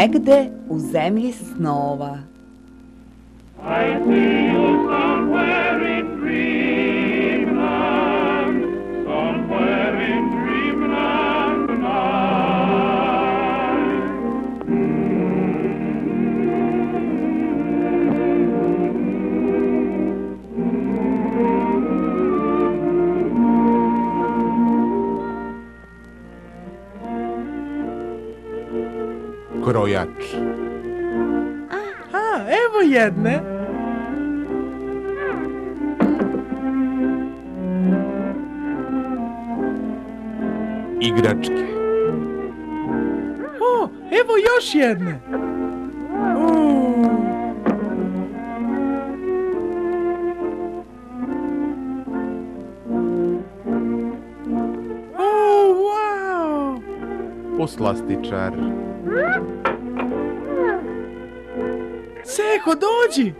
negde u zemlji snova. I see you somewhere in dreamland, somewhere in dreamland tonight. Krojač. Evo jedne. Igračke. Evo još jedne. Wow! Poslastičar. Seko, dođi!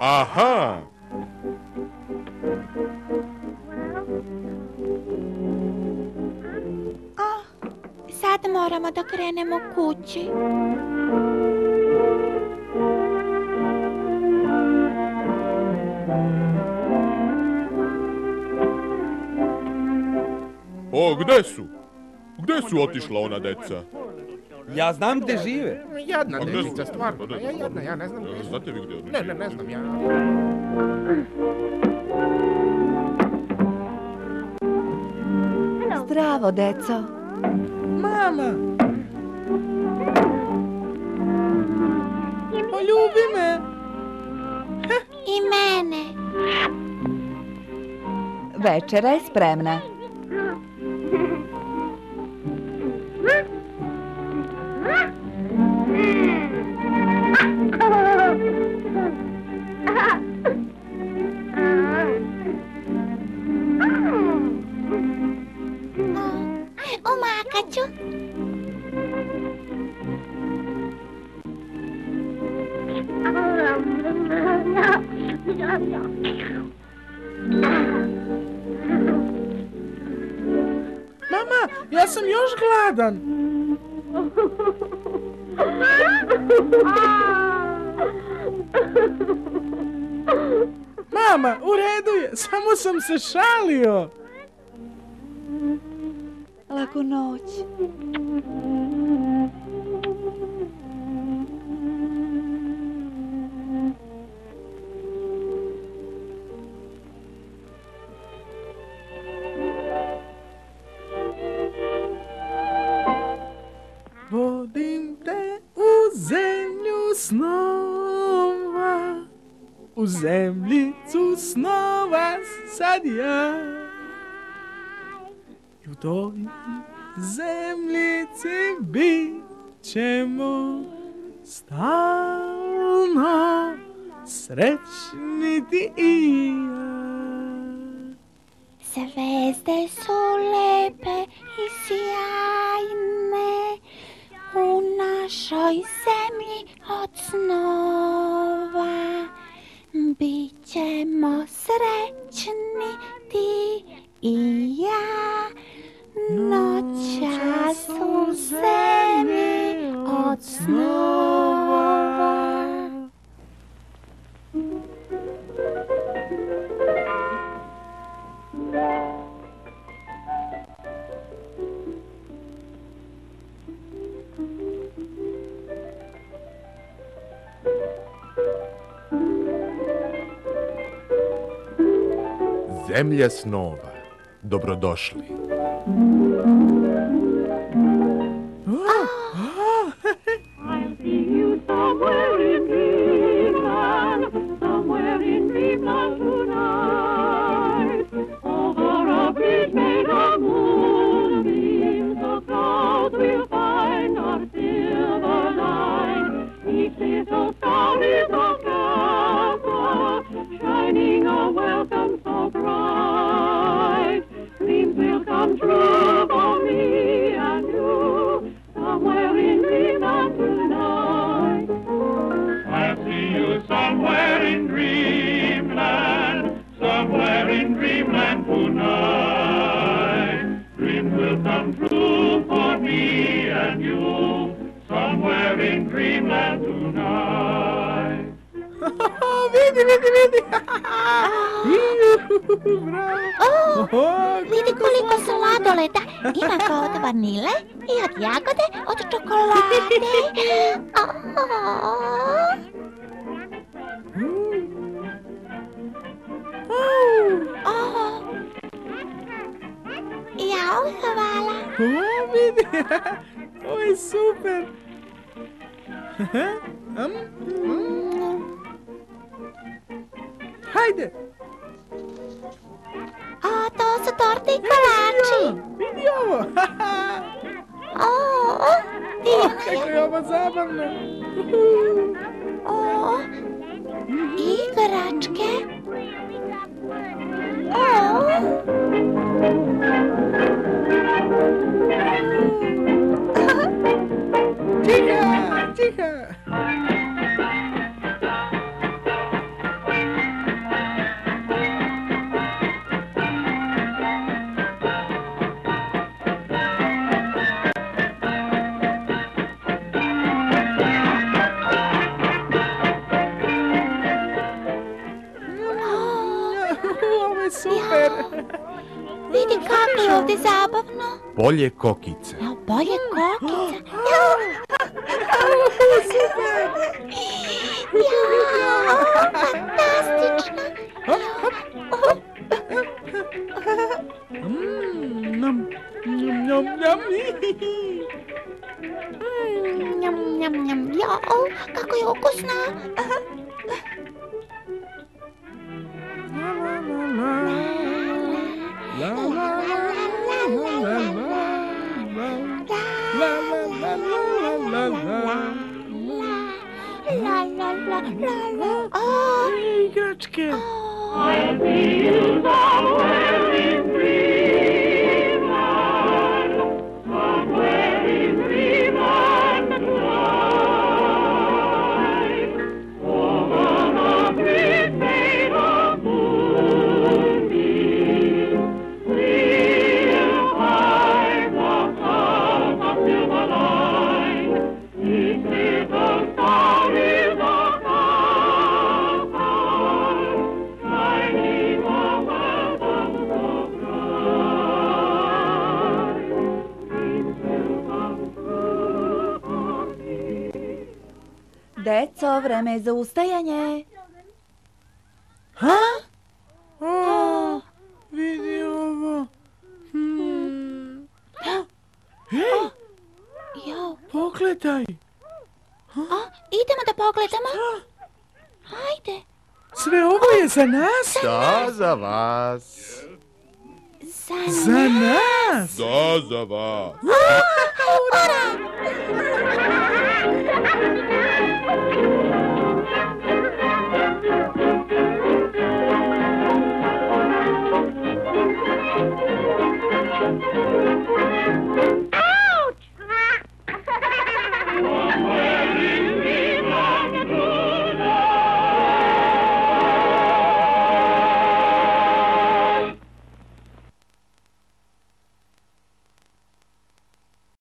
Aha! Sad moramo da krenemo kući. O, gde su? Gde su otišla ona deca? Ja znam gde žive. Jadna A gde devica, su? stvarno. Pa Ja jadna, ja ne znam gdje su. Znate vi gde oni Ne žive? znam ja. Zdravo, deco. Mama! Poljubi me! I mene. Večera je spremna. Umakat ću. Mama, ja sam još gladan. Mama, u redu je, samo sam se šalio. Laku noć. Vodim te u zemlju snova, u zemljicu snova sad ja. I u toj zemljici bit ćemo stalno srećni ti i ja. Zvezde su lepe i sjajne u našoj zemlji od snova. Bićemo srećni ti i ja noćas u zemlji od snova. Zemlja snova. Dobrodošli. I'll see you somewhere in dreamland, somewhere in dreamland tonight. Over a bridge made of moonbeams, the clouds will find our silver line. Each little star is a castle, shining a welcome so bright. Dreams will come. vidi. Bravo. Vidi koliko sladoleda. Ima ga od vanile i od jagode, od čokolade. Jao, hvala. Vidi. Ovo je super. Hajde. To su torte i kolači. Vidi ovo. Kako je ovo zabavno. Igračke. Tiha. Ovo je super. Vidi kako je ovdje zabavno. Polje kokice. Bolje kokice. Fantastično. Njam. Jao, kako je ukusno. Igračke. I'll be you somewhere in dreamland, somewhere in dreamland tonight, over the great fate of moonbeam, we'll find the stars of silver light. Each little star is a Deco, vreme je za ustajanje. Vidi ovo. Jao, Pogledaj. idemo da pogledamo. Hajde. Sve ovo je za nas? Da, za vas. Za nas? Da, za vas. Ura!